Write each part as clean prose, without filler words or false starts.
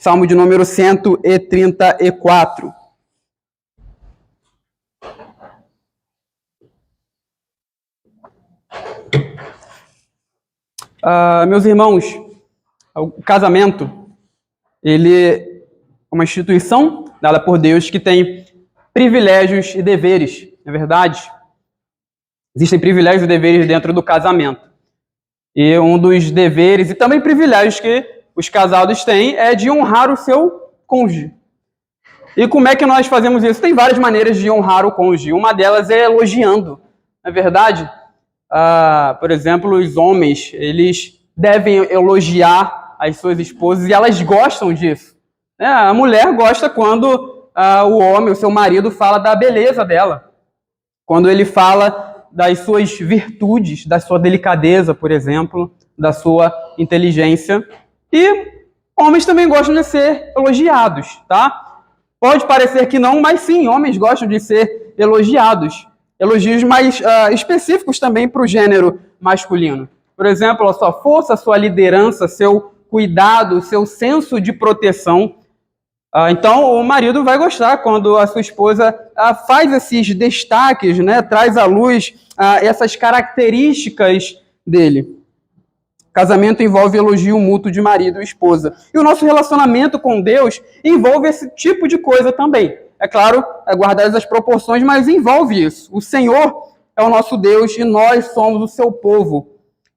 Salmo de número 134. Meus irmãos, o casamento, ele é uma instituição dada por Deus que tem privilégios e deveres, não é verdade? Existem privilégios e deveres dentro do casamento. E um dos deveres e também privilégios que os casados têm é de honrar o seu cônjuge. E como é que nós fazemos isso? Tem várias maneiras de honrar o cônjuge. Uma delas é elogiando, não é verdade? Por exemplo, os homens, eles devem elogiar as suas esposas e elas gostam disso. A mulher gosta quando o homem, o seu marido, fala da beleza dela. Quando ele fala das suas virtudes, da sua delicadeza, por exemplo, da sua inteligência. E homens também gostam de ser elogiados, tá? Pode parecer que não, mas sim, homens gostam de ser elogiados. Elogios mais específicos também para o gênero masculino. Por exemplo, a sua força, a sua liderança, seu cuidado, seu senso de proteção. Então, o marido vai gostar quando a sua esposa faz esses destaques, né? Traz à luz essas características dele. Casamento envolve elogio mútuo de marido e esposa. E o nosso relacionamento com Deus envolve esse tipo de coisa também. É claro, guardadas as proporções, mas envolve isso. O Senhor é o nosso Deus e nós somos o seu povo.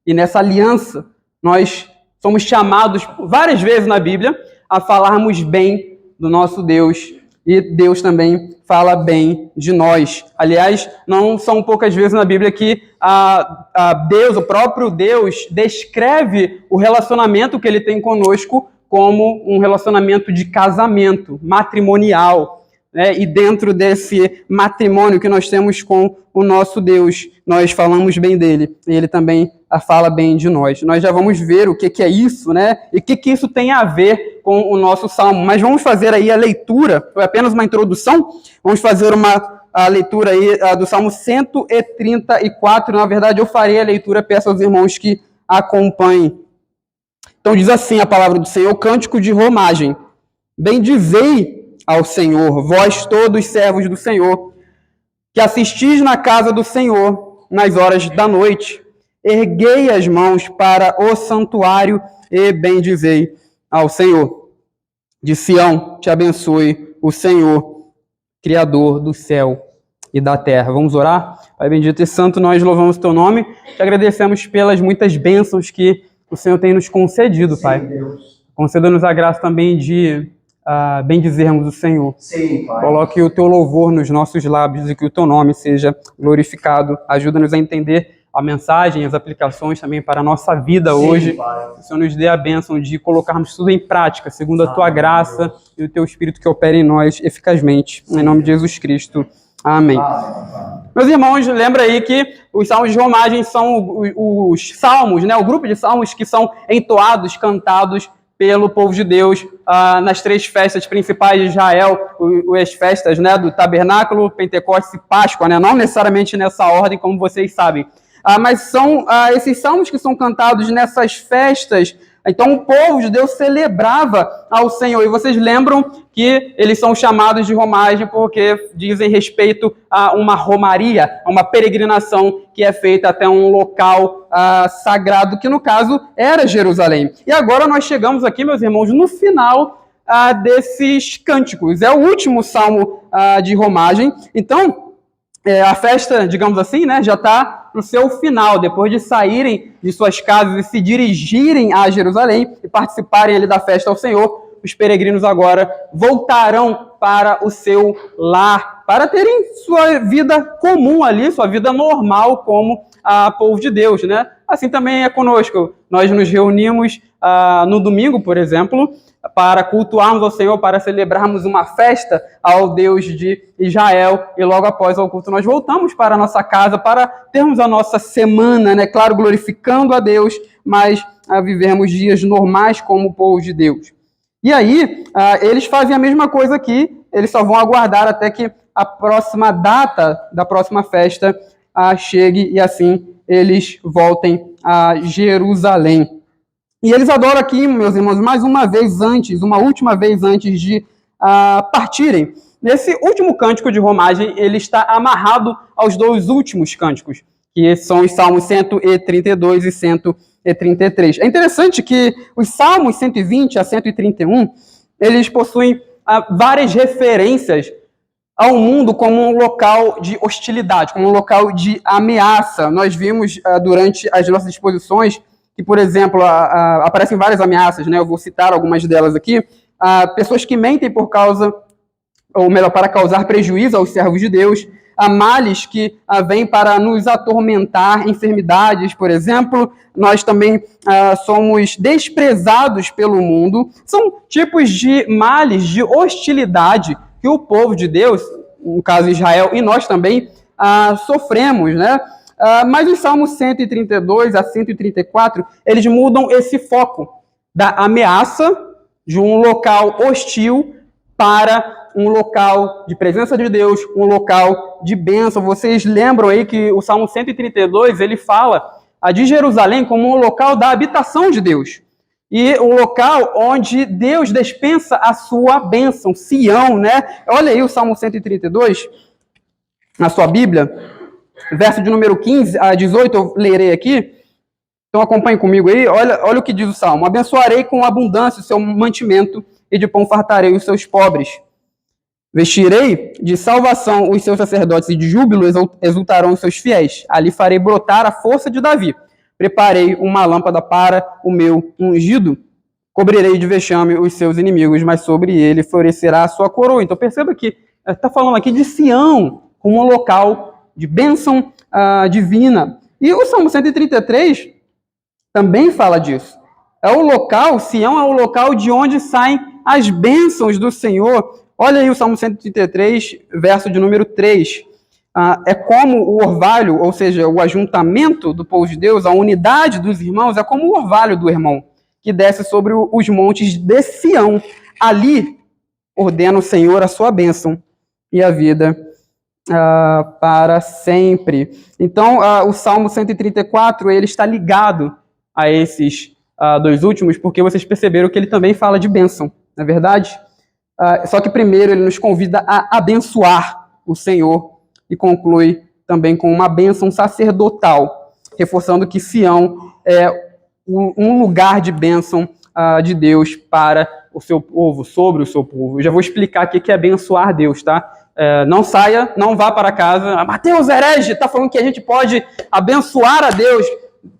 E nessa aliança, nós somos chamados várias vezes na Bíblia a falarmos bem do nosso Deus. E Deus também fala bem de nós. Aliás, não são poucas vezes na Bíblia que Deus, o próprio Deus, descreve o relacionamento que ele tem conosco como um relacionamento de casamento, matrimonial. E dentro desse matrimônio que nós temos com o nosso Deus, nós falamos bem dele, e ele também fala bem de nós. Nós já vamos ver o que é isso, né? E o que isso tem a ver com o nosso salmo. Mas vamos fazer aí a leitura, foi apenas uma introdução, vamos fazer a leitura aí do Salmo 134. Na verdade, eu farei a leitura, peço aos irmãos que acompanhem. Então diz assim a palavra do Senhor, cântico de romagem. Bendizei ao Senhor, vós todos servos do Senhor, que assistis na casa do Senhor nas horas da noite. Erguei as mãos para o santuário e bendizei ao Senhor. De Sião te abençoe o Senhor, Criador do céu e da terra. Vamos orar? Pai bendito e santo, nós louvamos teu nome, te agradecemos pelas muitas bênçãos que o Senhor tem nos concedido, Pai. Conceda-nos a graça também de bendizermos o Senhor. Sim, Pai. Coloque o teu louvor nos nossos lábios e que o teu nome seja glorificado. Ajuda-nos a entender a mensagem, as aplicações também para a nossa vida hoje. Pai. O Senhor nos dê a bênção de colocarmos tudo em prática, segundo a tua graça e o teu Espírito que opera em nós eficazmente. Em nome de Jesus Cristo. Amém. Meus irmãos, lembra aí que os salmos de romagem são os salmos, né? O grupo de salmos que são entoados, cantados pelo povo de Deus nas três festas principais de Israel, as festas, né, do Tabernáculo, Pentecostes e Páscoa, né? Não necessariamente nessa ordem, como vocês sabem. Mas são esses salmos que são cantados nessas festas. Então o povo de Deus celebrava ao Senhor. E vocês lembram que eles são chamados de romagem porque dizem respeito a uma romaria, a uma peregrinação que é feita até um local sagrado, que no caso era Jerusalém. E agora nós chegamos aqui, meus irmãos, no final desses cânticos. É o último salmo de romagem. Então, a festa, digamos assim, né, já está no seu final. Depois de saírem de suas casas e se dirigirem a Jerusalém e participarem ali da festa ao Senhor, os peregrinos agora voltarão para o seu lar, para terem sua vida comum ali, sua vida normal como povo de Deus, né? Assim também é conosco. Nós nos reunimos no domingo, por exemplo, para cultuarmos ao Senhor, para celebrarmos uma festa ao Deus de Israel, e logo após o culto nós voltamos para a nossa casa para termos a nossa semana, né? Claro, glorificando a Deus, mas a vivermos dias normais como o povo de Deus. E aí, eles fazem a mesma coisa aqui, eles só vão aguardar até que a próxima data da próxima festa chegue e assim eles voltem a Jerusalém. E eles adoram aqui, meus irmãos, uma última vez antes de partirem. Nesse último cântico de romagem, ele está amarrado aos dois últimos cânticos, que são os Salmos 132 e 133. É interessante que os Salmos 120 a 131, eles possuem várias referências ao mundo como um local de hostilidade, como um local de ameaça. Nós vimos durante as nossas exposições que, por exemplo, aparecem várias ameaças, né? Eu vou citar algumas delas aqui. Pessoas que mentem por causa, ou melhor, para causar prejuízo aos servos de Deus, há males que vêm para nos atormentar, enfermidades, por exemplo. Nós também somos desprezados pelo mundo. São tipos de males, de hostilidade que o povo de Deus, no caso Israel, e nós também sofremos, né? Mas os Salmos 132 a 134, eles mudam esse foco da ameaça de um local hostil para um local de presença de Deus, um local de bênção. Vocês lembram aí que o Salmo 132, ele fala de Jerusalém como um local da habitação de Deus. E um local onde Deus dispensa a sua bênção, Sião, né? Olha aí o Salmo 132, na sua Bíblia, verso de número 15 a 18, eu lerei aqui. Então acompanhe comigo aí, olha o que diz o Salmo. Abençoarei com abundância o seu mantimento e de pão fartarei os seus pobres. Vestirei de salvação os seus sacerdotes e de júbilo exultarão os seus fiéis. Ali farei brotar a força de Davi. Preparei uma lâmpada para o meu ungido. Cobrirei de vexame os seus inimigos, mas sobre ele florescerá a sua coroa. Então perceba que está falando aqui de Sião, como um local de bênção divina. E o Salmo 133 também fala disso. É o local, Sião é o local de onde saem as bênçãos do Senhor. Olha aí o Salmo 133, verso de número 3. É como o orvalho, ou seja, o ajuntamento do povo de Deus, a unidade dos irmãos, é como o orvalho do irmão, que desce sobre os montes de Sião. Ali ordena o Senhor a sua bênção e a vida para sempre. Então, o Salmo 134, ele está ligado a esses dois últimos, porque vocês perceberam que ele também fala de bênção, não é verdade? Só que primeiro ele nos convida a abençoar o Senhor e conclui também com uma bênção sacerdotal, reforçando que Sião é um lugar de bênção de Deus para o seu povo, sobre o seu povo. Eu já vou explicar o que é abençoar Deus, tá? Não saia, não vá para casa. Mateus herege está falando que a gente pode abençoar a Deus.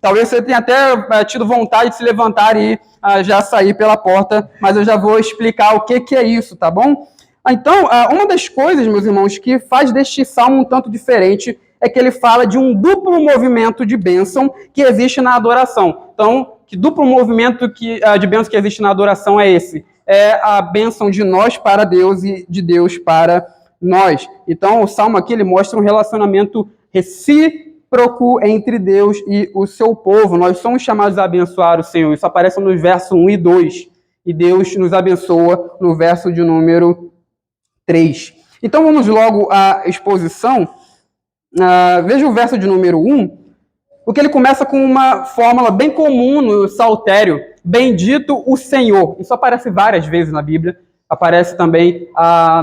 Talvez você tenha até tido vontade de se levantar e já sair pela porta, mas eu já vou explicar o que é isso, tá bom? Então, uma das coisas, meus irmãos, que faz deste salmo um tanto diferente é que ele fala de um duplo movimento de bênção que existe na adoração. Então, que duplo movimento de bênção que existe na adoração é esse? É a bênção de nós para Deus e de Deus para nós. Então, o salmo aqui ele mostra um relacionamento recíproco entre Deus e o seu povo. Nós somos chamados a abençoar o Senhor. Isso aparece nos versos 1 e 2. E Deus nos abençoa no verso de número 3. Então, vamos logo à exposição. Veja o verso de número 1, porque ele começa com uma fórmula bem comum no saltério. Bendito o Senhor. Isso aparece várias vezes na Bíblia. Aparece também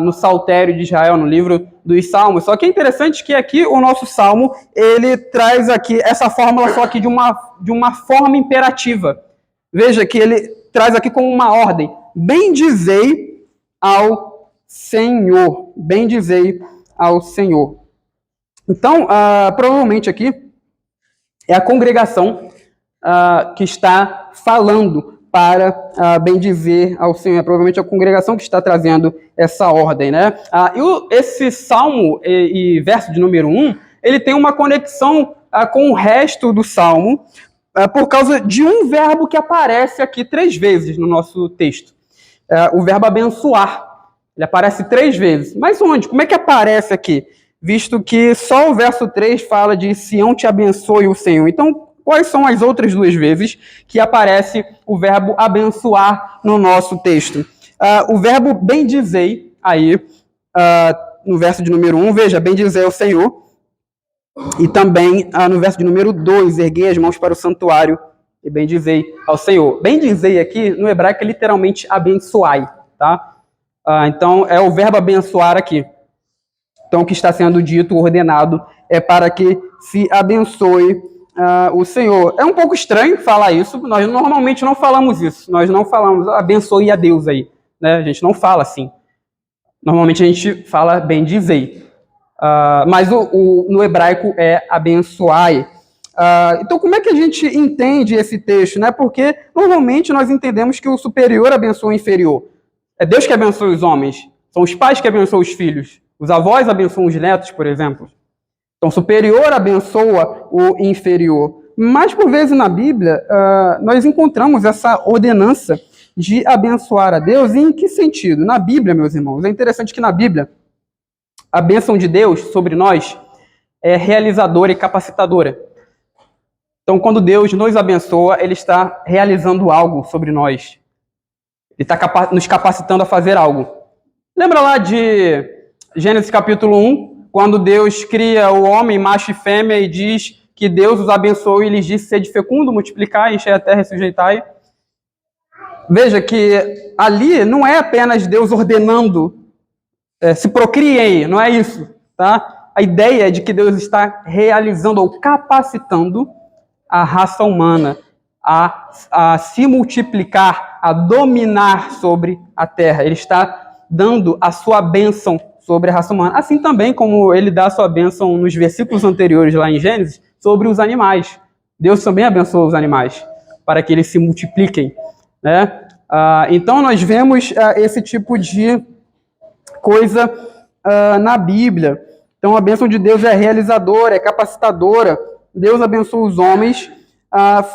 no saltério de Israel, no livro dos Salmos. Só que é interessante que aqui o nosso Salmo, ele traz aqui essa fórmula só que de uma forma imperativa. Veja que ele traz aqui como uma ordem. Bendizei ao Senhor. Bendizei ao Senhor. Então, provavelmente aqui é a congregação que está falando para bendizer ao Senhor. É provavelmente a congregação que está trazendo essa ordem, né? Esse salmo e verso de número 1, ele tem uma conexão com o resto do salmo por causa de um verbo que aparece aqui 3 vezes no nosso texto. O verbo abençoar. Ele aparece 3 vezes. Mas onde? Como é que aparece aqui? Visto que só o verso 3 fala de Sião te abençoe o Senhor. Então, quais são as outras 2 vezes que aparece o verbo abençoar no nosso texto? O verbo bendizei, aí, no verso de número 1, veja, bendizei ao Senhor. E também no verso de número 2, erguei as mãos para o santuário e bendizei ao Senhor. Bendizei aqui, no hebraico, é literalmente abençoai, tá? Então, é o verbo abençoar aqui. Então, o que está sendo dito, ordenado, é para que se abençoe o Senhor. É um pouco estranho falar isso, nós normalmente não falamos isso. Nós não falamos abençoe a Deus aí, né? A gente não fala assim. Normalmente a gente fala bendizei. Mas no hebraico é abençoai. Então, como é que a gente entende esse texto, né? Porque normalmente nós entendemos que o superior abençoa o inferior. É Deus que abençoa os homens. São os pais que abençoam os filhos. Os avós abençoam os netos, por exemplo. Então, o superior abençoa o inferior. Mas, por vezes, na Bíblia, nós encontramos essa ordenança de abençoar a Deus. E em que sentido? Na Bíblia, meus irmãos, é interessante que na Bíblia, a bênção de Deus sobre nós é realizadora e capacitadora. Então, quando Deus nos abençoa, Ele está realizando algo sobre nós. Ele está nos capacitando a fazer algo. Lembra lá de Gênesis capítulo 1, quando Deus cria o homem, macho e fêmea, e diz que Deus os abençoou e lhes disse: sede fecundo, multiplicai, enchei a terra e sujeitai. Veja que ali não é apenas Deus ordenando se procriem, não é isso, tá? A ideia é de que Deus está realizando ou capacitando a raça humana a se multiplicar, a dominar sobre a terra. Ele está dando a sua bênção sobre a raça humana. Assim também como ele dá a sua bênção nos versículos anteriores, lá em Gênesis, sobre os animais. Deus também abençoa os animais, para que eles se multipliquem, né? Então nós vemos esse tipo de coisa na Bíblia. Então a bênção de Deus é realizadora, é capacitadora. Deus abençoa os homens,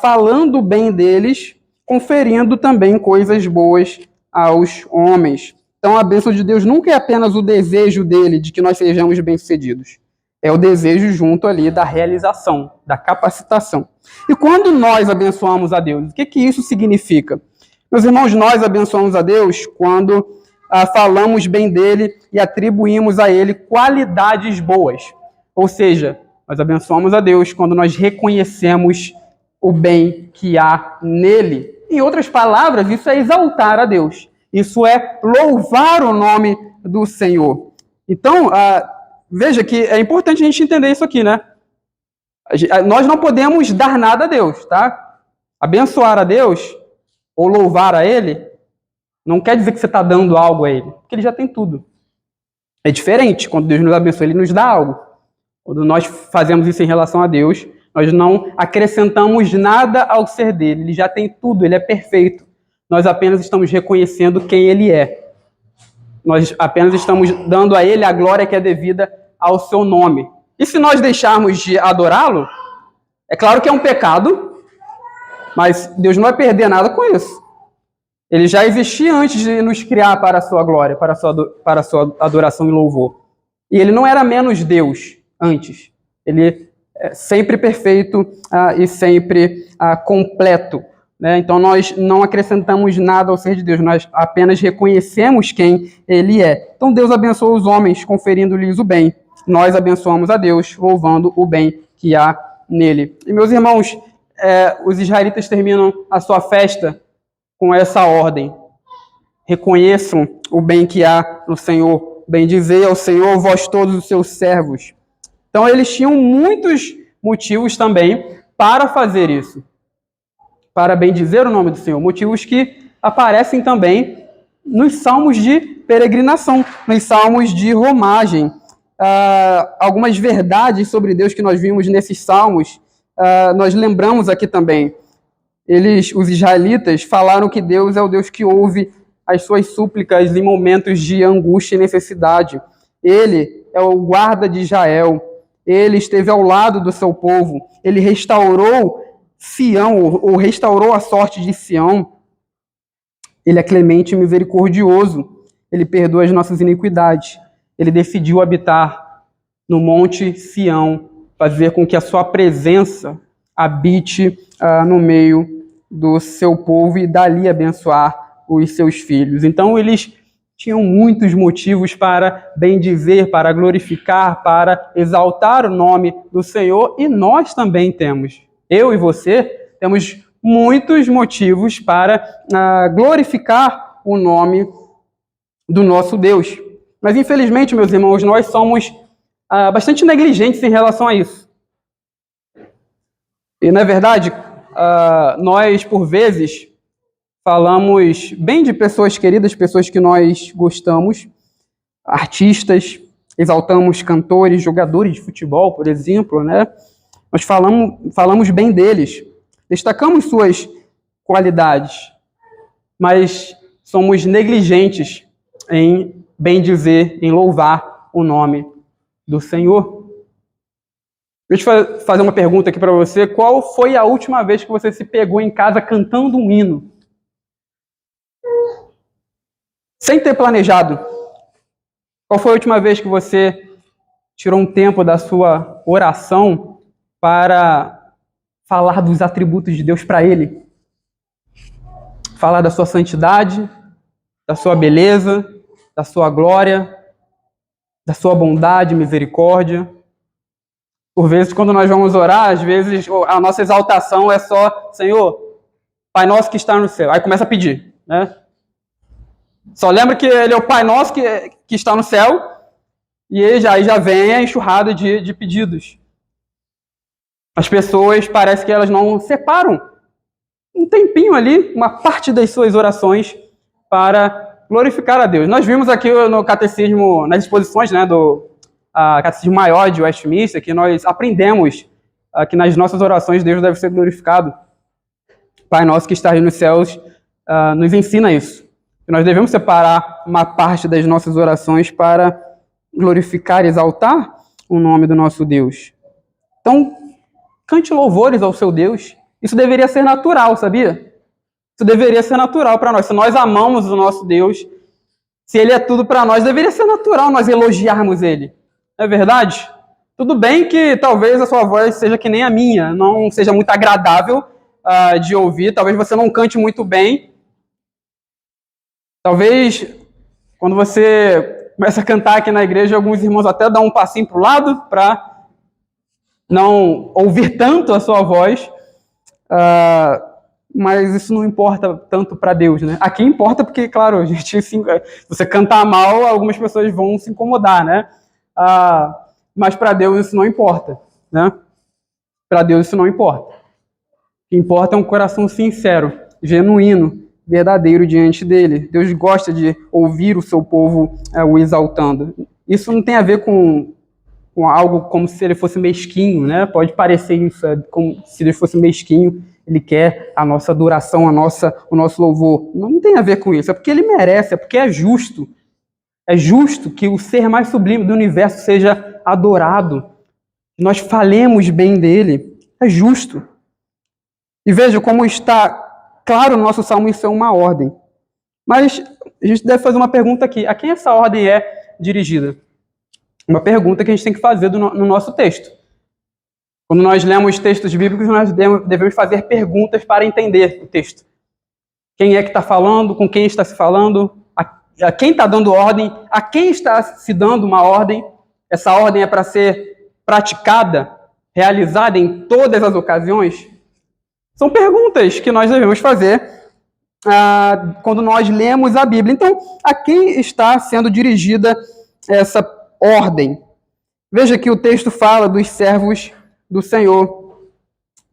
falando bem deles, conferindo também coisas boas aos homens. Então a bênção de Deus nunca é apenas o desejo dele de que nós sejamos bem-sucedidos. É o desejo junto ali da realização, da capacitação. E quando nós abençoamos a Deus, o que isso significa? Meus irmãos, nós abençoamos a Deus quando falamos bem dele e atribuímos a ele qualidades boas. Ou seja, nós abençoamos a Deus quando nós reconhecemos o bem que há nele. Em outras palavras, isso é exaltar a Deus. Isso é louvar o nome do Senhor. Então, veja que é importante a gente entender isso aqui, né? Nós não podemos dar nada a Deus, tá? Abençoar a Deus ou louvar a Ele não quer dizer que você está dando algo a Ele, porque Ele já tem tudo. É diferente. Quando Deus nos abençoa, Ele nos dá algo. Quando nós fazemos isso em relação a Deus, nós não acrescentamos nada ao ser dele. Ele já tem tudo, ele é perfeito. Nós apenas estamos reconhecendo quem ele é. Nós apenas estamos dando a ele a glória que é devida ao seu nome. E se nós deixarmos de adorá-lo, é claro que é um pecado, mas Deus não vai perder nada com isso. Ele já existia antes de nos criar para a sua glória, para a sua adoração e louvor. E ele não era menos Deus antes. Ele é sempre perfeito e sempre completo, né? Então nós não acrescentamos nada ao ser de Deus, nós apenas reconhecemos quem Ele é. Então Deus abençoa os homens, conferindo-lhes o bem. Nós abençoamos a Deus, louvando o bem que há nele. E meus irmãos, os israelitas terminam a sua festa com essa ordem. Reconheçam o bem que há no Senhor. Bendizei ao Senhor, vós todos os seus servos. Então, eles tinham muitos motivos também para fazer isso, para bendizer o nome do Senhor. Motivos que aparecem também nos salmos de peregrinação, nos salmos de romagem. Algumas verdades sobre Deus que nós vimos nesses salmos, nós lembramos aqui também. Os israelitas, falaram que Deus é o Deus que ouve as suas súplicas em momentos de angústia e necessidade. Ele é o guarda de Israel. Ele esteve ao lado do seu povo. Ele restaurou Sião, ou restaurou a sorte de Sião. Ele é clemente e misericordioso. Ele perdoa as nossas iniquidades. Ele decidiu habitar no monte Sião, fazer com que a sua presença habite no meio do seu povo e dali abençoar os seus filhos. Então, eles tinham muitos motivos para bendizer, para glorificar, para exaltar o nome do Senhor, e nós também temos. Eu e você temos muitos motivos para glorificar o nome do nosso Deus. Mas, infelizmente, meus irmãos, nós somos bastante negligentes em relação a isso. E, na verdade, nós, por vezes, falamos bem de pessoas queridas, pessoas que nós gostamos, artistas, exaltamos cantores, jogadores de futebol, por exemplo, né? Nós falamos bem deles, destacamos suas qualidades, mas somos negligentes em bendizer, em louvar o nome do Senhor. Deixa eu fazer uma pergunta aqui para você. Qual foi a última vez que você se pegou em casa cantando um hino? Sem ter planejado. Qual foi a última vez que você tirou um tempo da sua oração para falar dos atributos de Deus para Ele? Falar da sua santidade, da sua beleza, da sua glória, da sua bondade, misericórdia. Por vezes, quando nós vamos orar, às vezes a nossa exaltação é só, Senhor, Pai Nosso que está no céu. Aí começa a pedir, né? Só lembra que Ele é o Pai Nosso que está no céu, e aí já vem a enxurrada de pedidos. As pessoas, parece que elas não separam um tempinho ali, uma parte das suas orações para glorificar a Deus. Nós vimos aqui no catecismo, nas exposições, né, do Catecismo Maior de Westminster, que nós aprendemos que nas nossas orações Deus deve ser glorificado. Pai Nosso que está nos céus nos ensina isso. Que nós devemos separar uma parte das nossas orações para glorificar e exaltar o nome do nosso Deus. Então, cante louvores ao seu Deus. Isso deveria ser natural, sabia? Isso deveria ser natural para nós. Se nós amamos o nosso Deus, se Ele é tudo para nós, deveria ser natural nós elogiarmos Ele. Não é verdade? Tudo bem que talvez a sua voz seja que nem a minha, não seja muito agradável de ouvir, talvez você não cante muito bem. Talvez, quando você começa a cantar aqui na igreja, alguns irmãos até dão um passinho para o lado para não ouvir tanto a sua voz, mas isso não importa tanto para Deus, né? Aqui importa porque, claro, se você cantar mal, algumas pessoas vão se incomodar, né? Mas para Deus isso não importa, né? Para Deus isso não importa. O que importa é um coração sincero, genuíno, verdadeiro diante dele. Deus gosta de ouvir o seu povo o exaltando. Isso não tem a ver com algo como se ele fosse mesquinho, né? Pode parecer isso, como se ele fosse mesquinho. Ele quer a nossa adoração, o nosso louvor. Não tem a ver com isso. É porque ele merece, é porque é justo. É justo que o ser mais sublime do universo seja adorado. Nós falemos bem dele. É justo. E veja como está claro no nosso salmo, isso é uma ordem. Mas a gente deve fazer uma pergunta aqui. A quem essa ordem é dirigida? Uma pergunta que a gente tem que fazer no nosso texto. Quando nós lemos textos bíblicos, nós devemos fazer perguntas para entender o texto. Quem é que está falando? Com quem está se falando? A quem está dando ordem? A quem está se dando uma ordem? Essa ordem é para ser praticada, realizada em todas as ocasiões? São perguntas que nós devemos fazer quando nós lemos a Bíblia. Então, a quem está sendo dirigida essa ordem? Veja que o texto fala dos servos do Senhor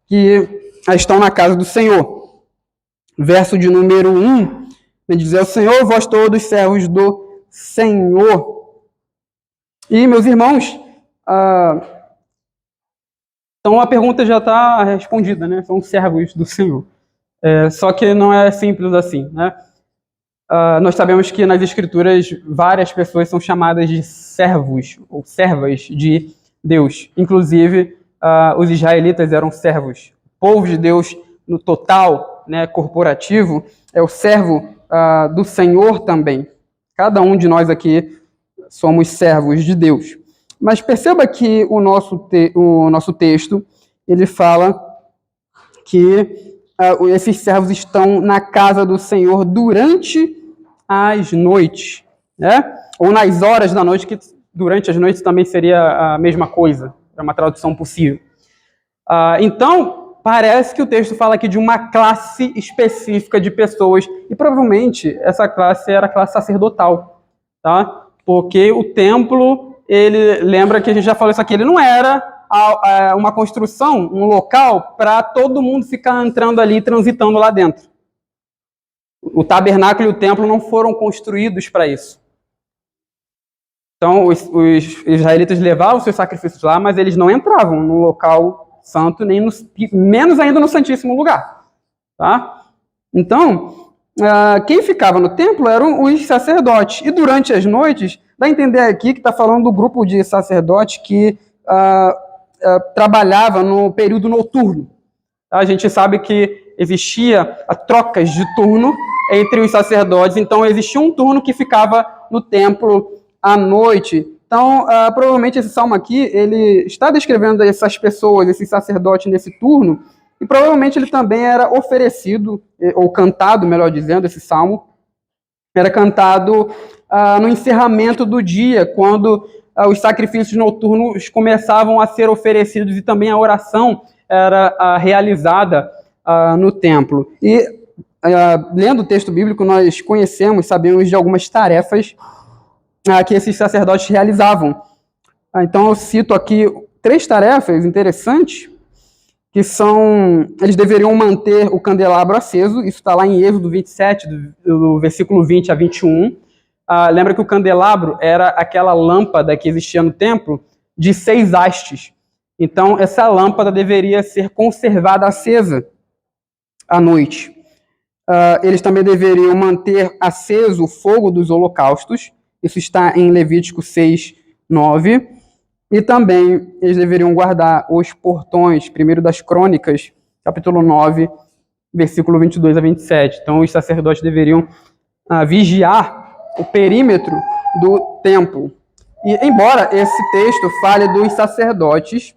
que estão na casa do Senhor. Verso de número 1, diz: "O Senhor, vós todos servos do Senhor." E, meus irmãos, então a pergunta já está respondida, né? São servos do Senhor. Só que não é simples assim, né? Nós sabemos que nas Escrituras várias pessoas são chamadas de servos ou servas de Deus. Inclusive, os israelitas eram servos. O povo de Deus, no total, né, corporativo, é o servo do Senhor também. Cada um de nós aqui somos servos de Deus. Mas perceba que o nosso texto, ele fala que esses servos estão na casa do Senhor durante as noites, né? Ou nas horas da noite, que durante as noites também seria a mesma coisa, é uma tradução possível. Então, parece que o texto fala aqui de uma classe específica de pessoas, e provavelmente essa classe era a classe sacerdotal, tá? Porque o templo, ele, lembra que a gente já falou isso aqui, ele não era uma construção, um local para todo mundo ficar entrando ali, transitando lá dentro. O tabernáculo e o templo não foram construídos para isso. Então, os israelitas levavam seus sacrifícios lá, mas eles não entravam no local santo, nem menos ainda no Santíssimo Lugar. Tá? Então, quem ficava no templo eram os sacerdotes. E durante as noites, dá a entender aqui que está falando do grupo de sacerdotes que trabalhava no período noturno. A gente sabe que existia trocas de turno entre os sacerdotes, então existia um turno que ficava no templo à noite. Então, provavelmente esse salmo aqui, ele está descrevendo essas pessoas, esses sacerdotes nesse turno, e provavelmente ele também era oferecido, ou cantado, melhor dizendo, esse salmo, era cantado no encerramento do dia, quando os sacrifícios noturnos começavam a ser oferecidos e também a oração era realizada no templo. E, lendo o texto bíblico, nós conhecemos, sabemos de algumas tarefas que esses sacerdotes realizavam. Então, eu cito aqui 3 tarefas interessantes, que são, eles deveriam manter o candelabro aceso, isso está lá em Êxodo 27, do versículo 20 a 21. Lembra que o candelabro era aquela lâmpada que existia no templo de 6 hastes. Então, essa lâmpada deveria ser conservada acesa à noite. Eles também deveriam manter aceso o fogo dos holocaustos, isso está em Levítico 6, 9. E também eles deveriam guardar os portões, primeiro das Crônicas, capítulo 9, versículo 22 a 27. Então, os sacerdotes deveriam vigiar o perímetro do templo. E, embora esse texto fale dos sacerdotes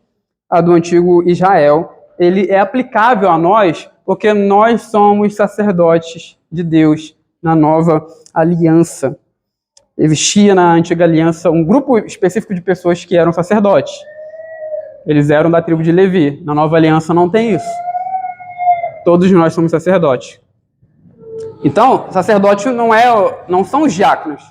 do antigo Israel, ele é aplicável a nós, porque nós somos sacerdotes de Deus na nova aliança. Existia na antiga aliança um grupo específico de pessoas que eram sacerdotes. Eles eram da tribo de Levi. Na nova aliança não tem isso. Todos nós somos sacerdotes. Então, sacerdotes não são os diáconos.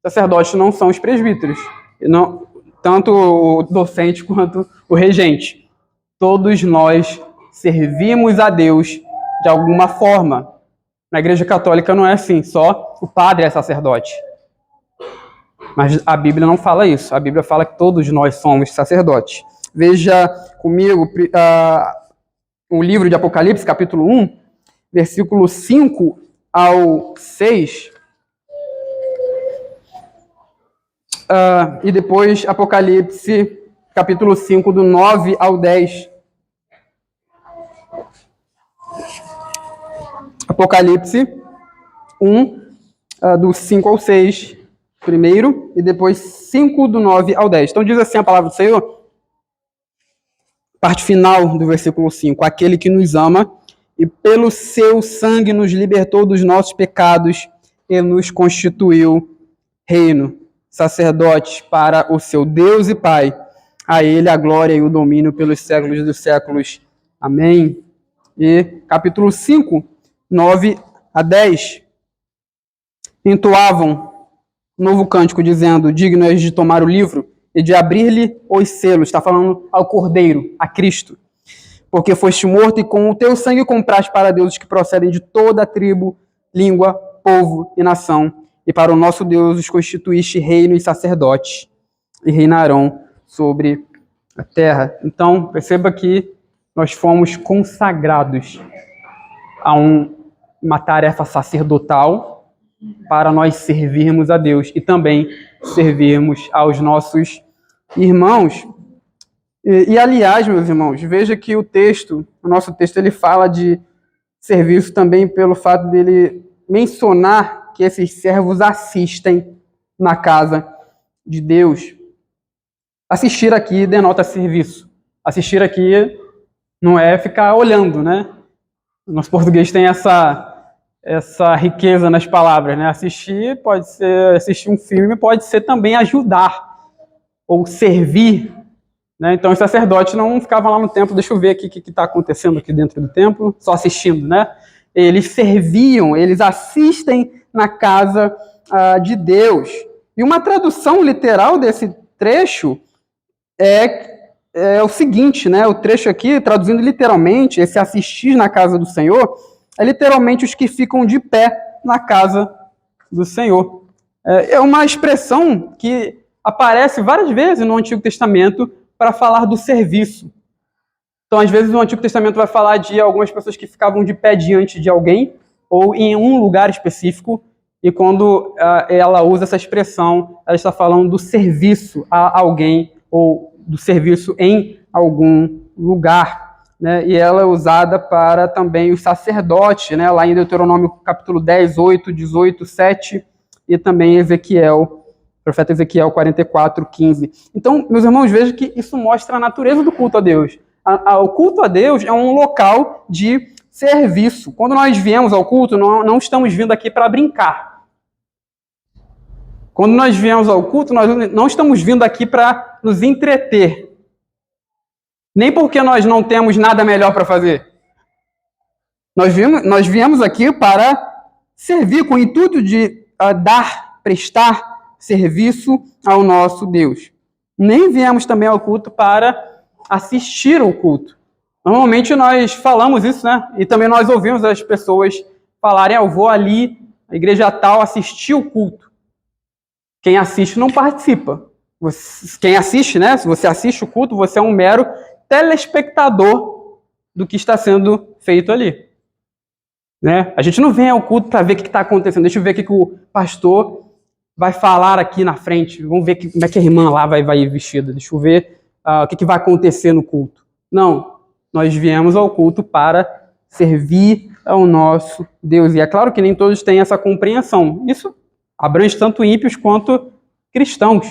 Sacerdotes não são os presbíteros. Não, tanto o docente quanto o regente. Todos nós servimos a Deus de alguma forma. Na Igreja Católica não é assim, só o padre é sacerdote. Mas a Bíblia não fala isso. A Bíblia fala que todos nós somos sacerdotes. Veja comigo o livro de Apocalipse, capítulo 1, versículo 5 ao 6. E depois Apocalipse, capítulo 5, do 9 ao 10. Apocalipse 1, do 5 ao 6, primeiro, e depois 5, do 9 ao 10. Então diz assim a palavra do Senhor, parte final do versículo 5. Aquele que nos ama e pelo seu sangue nos libertou dos nossos pecados e nos constituiu reino, sacerdotes para o seu Deus e Pai. A ele a glória e o domínio pelos séculos dos séculos. Amém. E capítulo 5, 9 a 10. Entoavam novo cântico, dizendo, digno és de tomar o livro e de abrir-lhe os selos. Está falando ao Cordeiro, a Cristo. Porque foste morto e com o teu sangue compraste para Deus os que procedem de toda a tribo, língua, povo e nação. E para o nosso Deus os constituíste reino e sacerdotes, e reinarão sobre a terra. Então, perceba que nós fomos consagrados a uma tarefa sacerdotal, para nós servirmos a Deus e também servirmos aos nossos irmãos. Aliás, meus irmãos, veja que o nosso texto, ele fala de serviço também pelo fato dele mencionar que esses servos assistem na casa de Deus. Assistir aqui denota serviço. Assistir aqui não é ficar olhando, né? O nosso português tem essa riqueza nas palavras, né? Assistir pode ser assistir um filme, pode ser também ajudar ou servir né? Então os sacerdotes não ficavam lá no templo, deixa eu ver aqui o que está acontecendo aqui dentro do templo, só assistindo, né? Eles serviam, eles assistem na casa de Deus. E uma tradução literal desse trecho é o seguinte, né? O trecho aqui, traduzindo literalmente, esse assistir na casa do Senhor, é literalmente os que ficam de pé na casa do Senhor. É uma expressão que aparece várias vezes no Antigo Testamento para falar do serviço. Então, às vezes, o Antigo Testamento vai falar de algumas pessoas que ficavam de pé diante de alguém, ou em um lugar específico, e quando ela usa essa expressão, ela está falando do serviço a alguém, ou do serviço em algum lugar, né? E ela é usada para também os sacerdotes, né? Lá em Deuteronômio capítulo 10, 8, 18, 7, e também Ezequiel, profeta Ezequiel 44, 15. Então, meus irmãos, vejam que isso mostra a natureza do culto a Deus. O culto a Deus é um local de serviço. Quando nós viemos ao culto, não estamos vindo aqui para brincar. Quando nós viemos ao culto, nós não estamos vindo aqui para nos entreter. Nem porque nós não temos nada melhor para fazer. Nós viemos aqui para servir com o intuito de prestar serviço ao nosso Deus. Nem viemos também ao culto para assistir ao culto. Normalmente nós falamos isso, né? E também nós ouvimos as pessoas falarem, eu vou ali, a igreja tal, assistir o culto. Quem assiste não participa. Quem assiste, né? Se você assiste o culto, você é um mero telespectador do que está sendo feito ali. Né? A gente não vem ao culto para ver o que está acontecendo. Deixa eu ver o que o pastor vai falar aqui na frente. Vamos ver como é que a irmã lá vai ir vestida. Deixa eu ver o que vai acontecer no culto. Não. Nós viemos ao culto para servir ao nosso Deus. E é claro que nem todos têm essa compreensão. Isso abrange tanto ímpios quanto cristãos.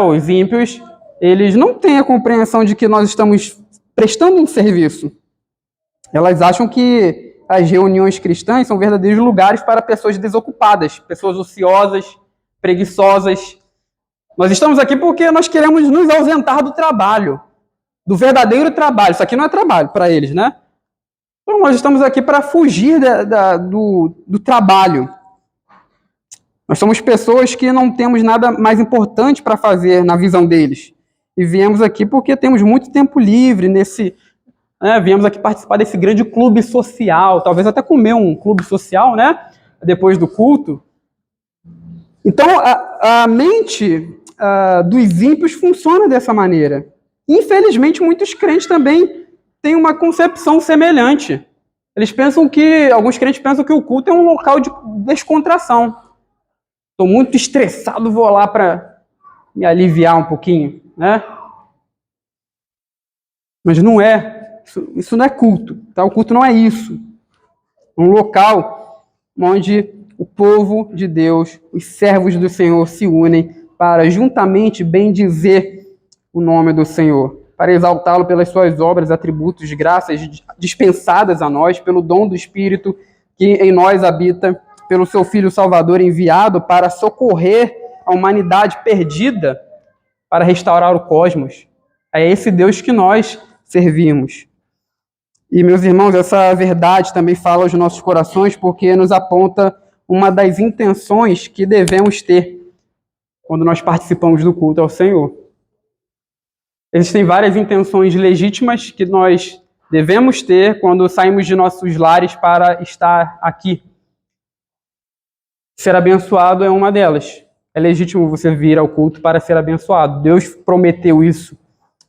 Os ímpios, eles não têm a compreensão de que nós estamos prestando um serviço. Elas acham que as reuniões cristãs são verdadeiros lugares para pessoas desocupadas, pessoas ociosas, preguiçosas. Nós estamos aqui porque nós queremos nos ausentar do trabalho, do verdadeiro trabalho. Isso aqui não é trabalho para eles, né? Então, nós estamos aqui para fugir do trabalho. Nós somos pessoas que não temos nada mais importante para fazer na visão deles. E viemos aqui porque temos muito tempo livre viemos aqui participar desse grande clube social, talvez até comer um clube social, né? Depois do culto. Então, a mente dos ímpios funciona dessa maneira. Infelizmente, muitos crentes também têm uma concepção semelhante. Alguns crentes pensam que o culto é um local de descontração. Estou muito estressado, vou lá para me aliviar um pouquinho, né? Mas não é. Isso não é culto, tá? O culto não é isso. Um local onde o povo de Deus, os servos do Senhor se unem para juntamente bendizer o nome do Senhor, para exaltá-lo pelas suas obras, atributos, graças dispensadas a nós, pelo dom do Espírito que em nós habita, pelo seu Filho Salvador enviado para socorrer a humanidade perdida, para restaurar o cosmos. É esse Deus que nós servimos. E, meus irmãos, essa verdade também fala aos nossos corações, porque nos aponta uma das intenções que devemos ter quando nós participamos do culto ao Senhor. Existem várias intenções legítimas que nós devemos ter quando saímos de nossos lares para estar aqui. Ser abençoado é uma delas. É legítimo você vir ao culto para ser abençoado. Deus prometeu isso.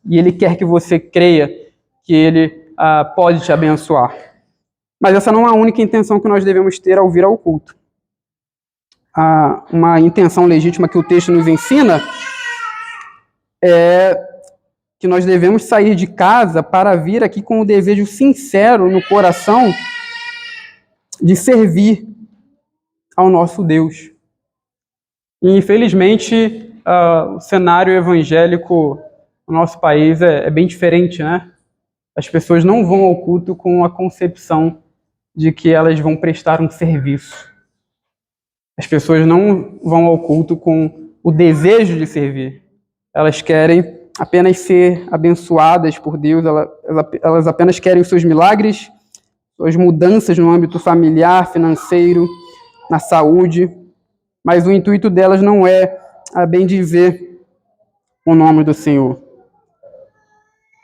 E Ele quer que você creia que Ele pode te abençoar. Mas essa não é a única intenção que nós devemos ter ao vir ao culto. Uma intenção legítima que o texto nos ensina é que nós devemos sair de casa para vir aqui com o desejo sincero no coração de servir ao nosso Deus. E, infelizmente, o cenário evangélico no nosso país é bem diferente, né? As pessoas não vão ao culto com a concepção de que elas vão prestar um serviço. As pessoas não vão ao culto com o desejo de servir. Elas querem apenas ser abençoadas por Deus, elas apenas querem os seus milagres, suas mudanças no âmbito familiar, financeiro, na saúde, mas o intuito delas não é a bendizer o nome do Senhor.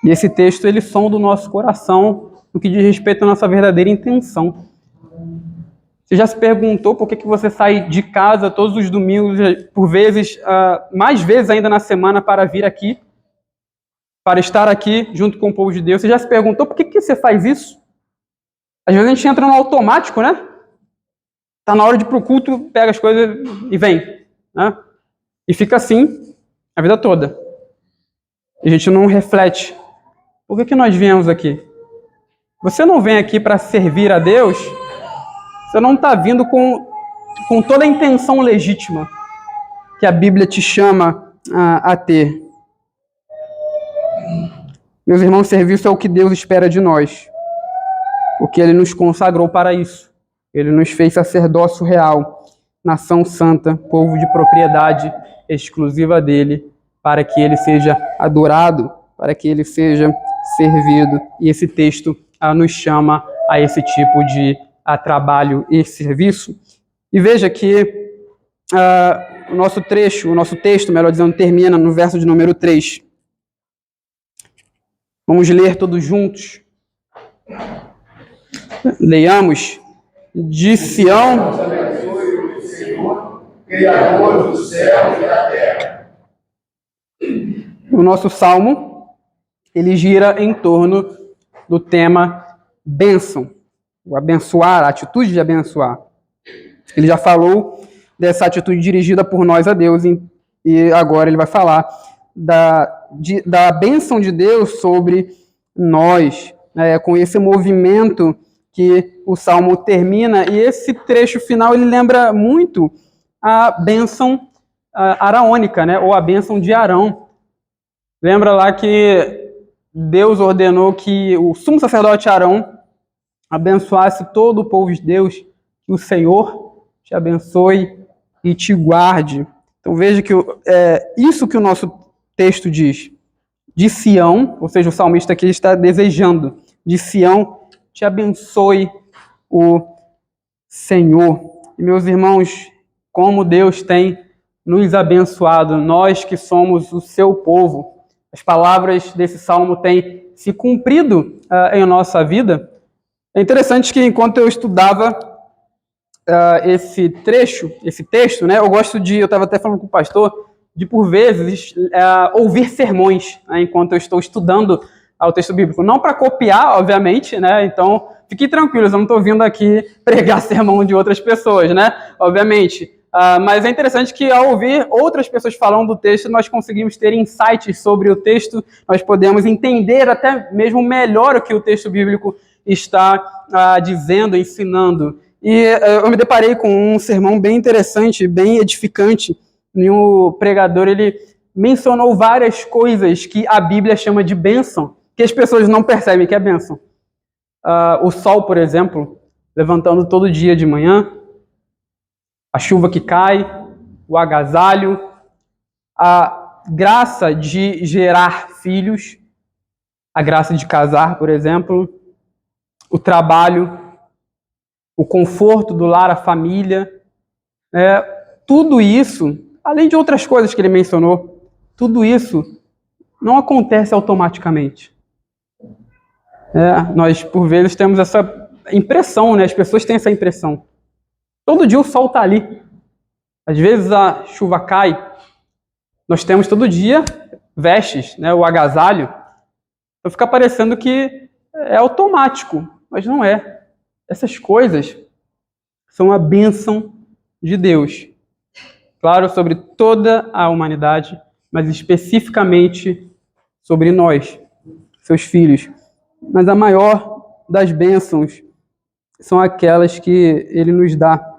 E esse texto, ele sonda o nosso coração no que diz respeito à nossa verdadeira intenção. Você já se perguntou por que você sai de casa todos os domingos, por vezes, mais vezes ainda na semana, para vir aqui, para estar aqui junto com o povo de Deus? Você já se perguntou por que você faz isso? Às vezes a gente entra no automático, né? Tá na hora de ir pro culto, pega as coisas e vem, né? E fica assim a vida toda. E a gente não reflete. Por que nós viemos aqui? Você não vem aqui para servir a Deus, você não está vindo com toda a intenção legítima que a Bíblia te chama a ter. Meus irmãos, serviço é o que Deus espera de nós, porque Ele nos consagrou para isso. Ele nos fez sacerdócio real, nação santa, povo de propriedade exclusiva dEle, para que Ele seja adorado, para que Ele seja servido. E esse texto nos chama a esse tipo de trabalho e serviço. E veja que o nosso texto, melhor dizendo, termina no verso de número 3. Vamos ler todos juntos. Leiamos. De Sião, Criador do céu e da terra. O nosso salmo, ele gira em torno do tema bênção, o abençoar, a atitude de abençoar. Ele já falou dessa atitude dirigida por nós a Deus, e agora ele vai falar da bênção de Deus sobre nós, com esse movimento que o Salmo termina, e esse trecho final ele lembra muito a bênção araônica, né, ou a bênção de Arão. Lembra lá que Deus ordenou que o sumo sacerdote Arão abençoasse todo o povo de Deus, que o Senhor te abençoe e te guarde. Então veja que isso que o nosso texto diz. De Sião, ou seja, o salmista aqui está desejando, de Sião te abençoe o Senhor. E meus irmãos, como Deus tem nos abençoado, nós que somos o seu povo, as palavras desse salmo têm se cumprido em nossa vida. É interessante que enquanto eu estudava esse texto, né, eu estava até falando com o pastor, de por vezes ouvir sermões, né, enquanto eu estou estudando ao texto bíblico. Não para copiar, obviamente, né? Então, fiquem tranquilos, eu não estou vindo aqui pregar sermão de outras pessoas, né? Obviamente. Mas é interessante que ao ouvir outras pessoas falando do texto, nós conseguimos ter insights sobre o texto, nós podemos entender até mesmo melhor o que o texto bíblico está dizendo, ensinando. E eu me deparei com um sermão bem interessante, bem edificante. E o pregador, ele mencionou várias coisas que a Bíblia chama de bênção, que as pessoas não percebem que é bênção. O sol, por exemplo, levantando todo dia de manhã, a chuva que cai, o agasalho, a graça de gerar filhos, a graça de casar, por exemplo, o trabalho, o conforto do lar, a família, tudo isso, além de outras coisas que ele mencionou, tudo isso não acontece automaticamente. Nós, por vezes, temos essa impressão, né? As pessoas têm essa impressão. Todo dia o sol está ali. Às vezes a chuva cai. Nós temos todo dia vestes, né? O agasalho. Então fica parecendo que é automático, mas não é. Essas coisas são a bênção de Deus. Claro, sobre toda a humanidade, mas especificamente sobre nós, seus filhos. Mas a maior das bênçãos são aquelas que Ele nos dá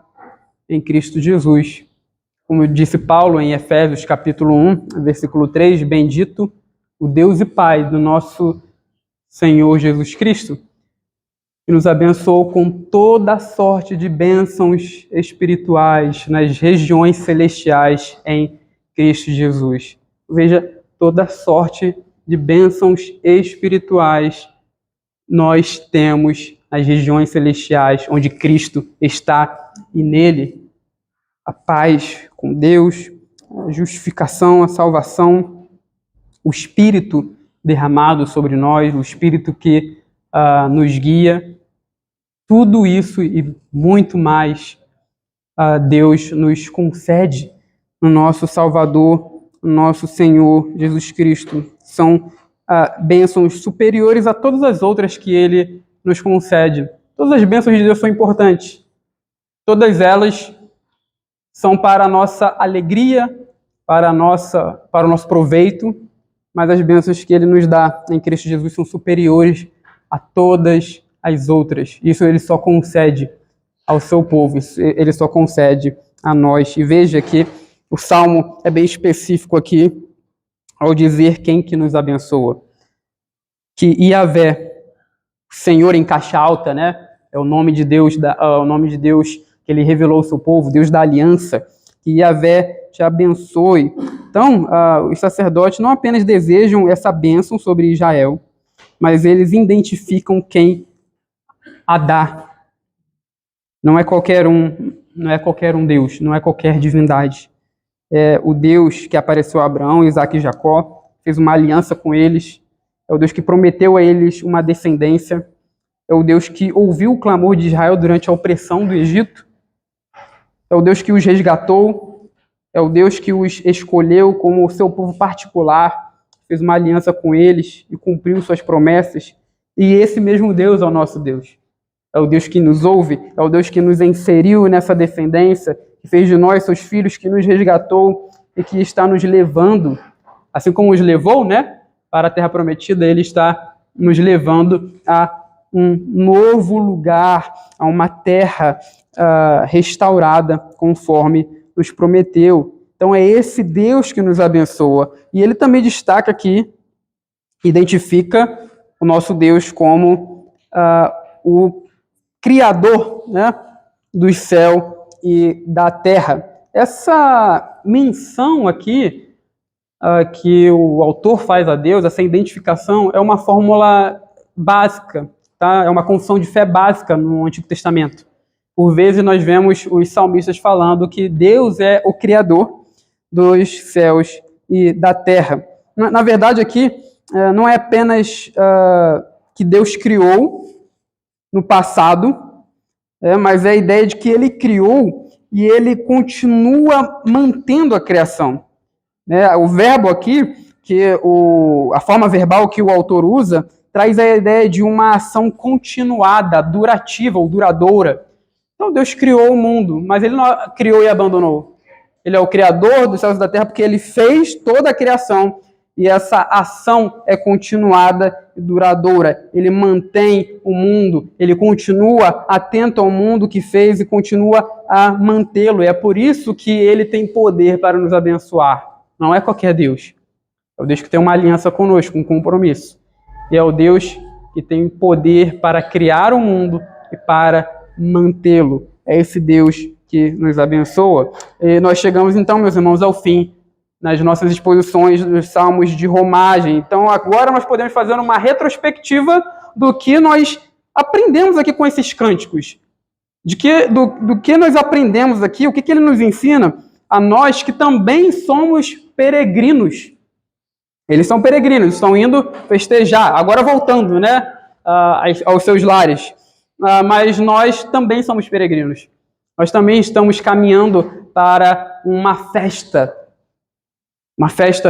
em Cristo Jesus. Como disse Paulo em Efésios capítulo 1, versículo 3, bendito o Deus e Pai do nosso Senhor Jesus Cristo, que nos abençoou com toda sorte de bênçãos espirituais nas regiões celestiais em Cristo Jesus. Veja toda sorte de bênçãos espirituais nós temos nas regiões celestiais, onde Cristo está, e nele a paz com Deus, a justificação, a salvação, o Espírito derramado sobre nós, o Espírito que nos guia. Tudo isso e muito mais Deus nos concede no nosso Salvador, no nosso Senhor Jesus Cristo. São bênçãos superiores a todas as outras que Ele nos concede. Todas as bênçãos de Deus são importantes. Todas elas são para a nossa alegria, para o nosso proveito, mas as bênçãos que Ele nos dá em Cristo Jesus são superiores a todas as outras. Isso Ele só concede ao seu povo, Ele só concede a nós. E veja que o Salmo é bem específico aqui ao dizer quem que nos abençoa. Que Yahvé, Senhor em caixa alta, né? É o nome de Deus, o nome de Deus que Ele revelou ao seu povo, Deus da aliança. Que Yahvé te abençoe. Então, os sacerdotes não apenas desejam essa bênção sobre Israel, mas eles identificam quem a dá. Não é qualquer um Deus, não é qualquer divindade. É o Deus que apareceu a Abraão, Isaac e Jacó, fez uma aliança com eles, é o Deus que prometeu a eles uma descendência, é o Deus que ouviu o clamor de Israel durante a opressão do Egito, é o Deus que os resgatou, é o Deus que os escolheu como o seu povo particular, fez uma aliança com eles e cumpriu suas promessas, e esse mesmo Deus é o nosso Deus. É o Deus que nos ouve, é o Deus que nos inseriu nessa descendência, que fez de nós seus filhos, que nos resgatou e que está nos levando, assim como os levou, né, para a terra prometida, Ele está nos levando a um novo lugar, a uma terra restaurada, conforme nos prometeu. Então é esse Deus que nos abençoa. E Ele também destaca aqui, identifica o nosso Deus como o Criador, né, do céu e da terra. Essa menção aqui que o autor faz a Deus, essa identificação, é uma fórmula básica, tá? É uma confissão de fé básica no Antigo Testamento. Por vezes nós vemos os salmistas falando que Deus é o Criador dos céus e da terra. Na verdade, aqui não é apenas que Deus criou no passado, mas é a ideia de que Ele criou e Ele continua mantendo a criação. O verbo aqui, a forma verbal que o autor usa, traz a ideia de uma ação continuada, durativa ou duradoura. Então Deus criou o mundo, mas Ele não criou e abandonou. Ele é o Criador dos céus e da terra porque Ele fez toda a criação e essa ação é continuada e duradoura. Ele mantém o mundo, Ele continua atento ao mundo que fez e continua a mantê-lo. E é por isso que Ele tem poder para nos abençoar. Não é qualquer Deus. É o Deus que tem uma aliança conosco, um compromisso. E é o Deus que tem poder para criar o mundo e para mantê-lo. É esse Deus que nos abençoa. E nós chegamos então, meus irmãos, ao fim nas nossas exposições dos Salmos de Romagem. Então agora nós podemos fazer uma retrospectiva do que nós aprendemos aqui com esses cânticos. Do que nós aprendemos aqui, o que ele nos ensina a nós que também somos peregrinos. Eles são peregrinos, estão indo festejar, agora voltando, né, aos seus lares. Mas nós também somos peregrinos. Nós também estamos caminhando para uma festa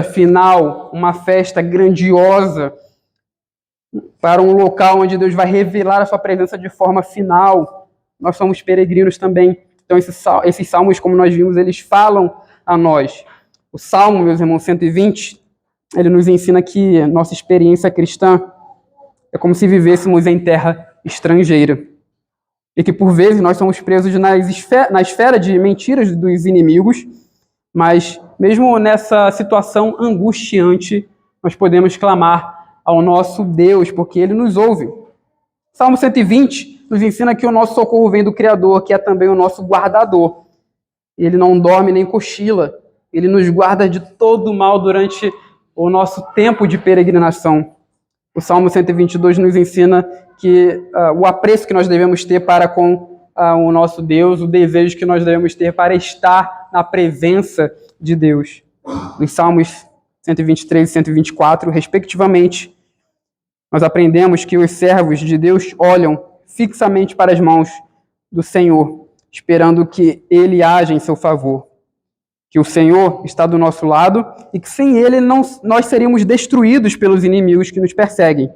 final, uma festa grandiosa, para um local onde Deus vai revelar a sua presença de forma final. Nós somos peregrinos também. Então esses salmos, como nós vimos, eles falam a nós. O Salmo, meus irmãos, 120, ele nos ensina que nossa experiência cristã é como se vivêssemos em terra estrangeira. E que, por vezes, nós somos presos na esfera de mentiras dos inimigos, mas, mesmo nessa situação angustiante, nós podemos clamar ao nosso Deus, porque Ele nos ouve. Salmo 120 nos ensina que o nosso socorro vem do Criador, que é também o nosso guardador. Ele não dorme nem cochila. Ele nos guarda de todo mal durante o nosso tempo de peregrinação. O Salmo 122 nos ensina que o apreço que nós devemos ter para com o nosso Deus, o desejo que nós devemos ter para estar na presença de Deus. Nos Salmos 123 e 124, respectivamente, nós aprendemos que os servos de Deus olham fixamente para as mãos do Senhor, esperando que Ele haja em seu favor. Que o Senhor está do nosso lado e que sem Ele nós seríamos destruídos pelos inimigos que nos perseguem.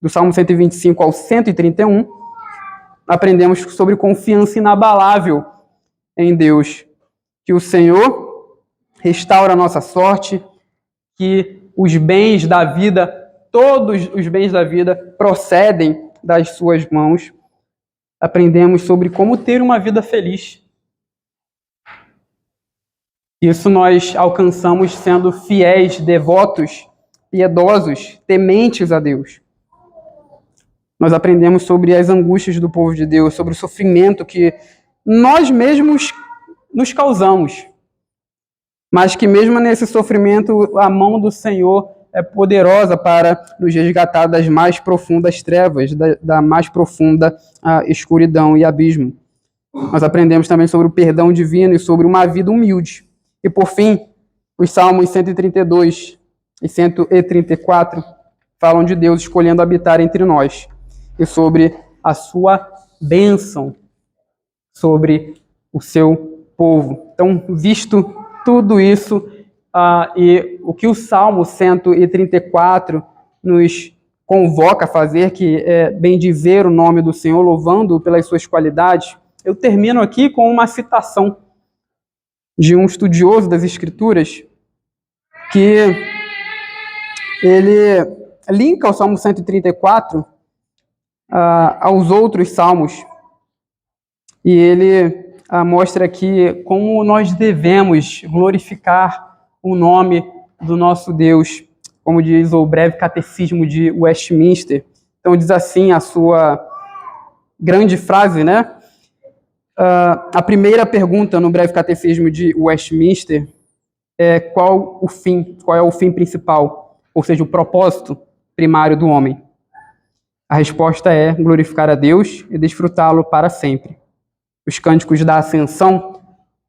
Do Salmo 125 ao 131, aprendemos sobre confiança inabalável em Deus. Que o Senhor restaura a nossa sorte, que os bens da vida, todos os bens da vida, procedem das suas mãos. Aprendemos sobre como ter uma vida feliz. Isso nós alcançamos sendo fiéis, devotos, piedosos, tementes a Deus. Nós aprendemos sobre as angústias do povo de Deus, sobre o sofrimento que nós mesmos nos causamos. Mas que mesmo nesse sofrimento, a mão do Senhor é poderosa para nos resgatar das mais profundas trevas, da mais profunda escuridão e abismo. Nós aprendemos também sobre o perdão divino e sobre uma vida humilde. E por fim, os Salmos 132 e 134 falam de Deus escolhendo habitar entre nós e sobre a sua bênção sobre o seu povo. Então, visto tudo isso e o que o Salmo 134 nos convoca a fazer, que é bendizer o nome do Senhor, louvando-o pelas suas qualidades, eu termino aqui com uma citação de um estudioso das Escrituras, que ele linka o Salmo 134 aos outros salmos, e ele mostra aqui como nós devemos glorificar o nome do nosso Deus, como diz o breve catecismo de Westminster. Então diz assim a sua grande frase, né? A primeira pergunta no breve catecismo de Westminster é qual é o fim principal, ou seja, o propósito primário do homem. A resposta é glorificar a Deus e desfrutá-lo para sempre. Os cânticos da Ascensão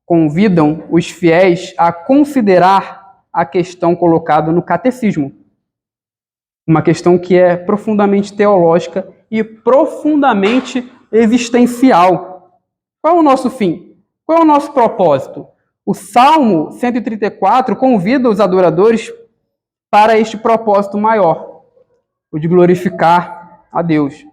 convidam os fiéis a considerar a questão colocada no catecismo. Uma questão que é profundamente teológica e profundamente existencial. Qual é o nosso fim? Qual é o nosso propósito? O Salmo 134 convida os adoradores para este propósito maior, o de glorificar a Deus.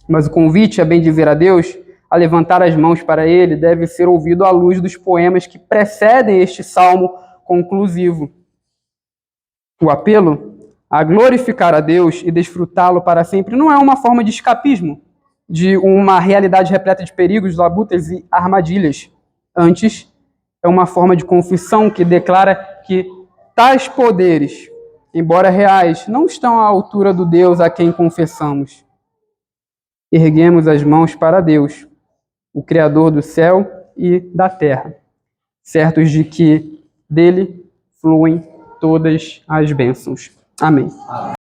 Mas o convite a bendizer a Deus, a levantar as mãos para Ele, deve ser ouvido à luz dos poemas que precedem este salmo conclusivo. O apelo a glorificar a Deus e desfrutá-lo para sempre não é uma forma de escapismo, de uma realidade repleta de perigos, labutas e armadilhas. Antes, é uma forma de confissão que declara que tais poderes, embora reais, não estão à altura do Deus a quem confessamos. Erguemos as mãos para Deus, o Criador do céu e da terra, certos de que dele fluem todas as bênçãos. Amém.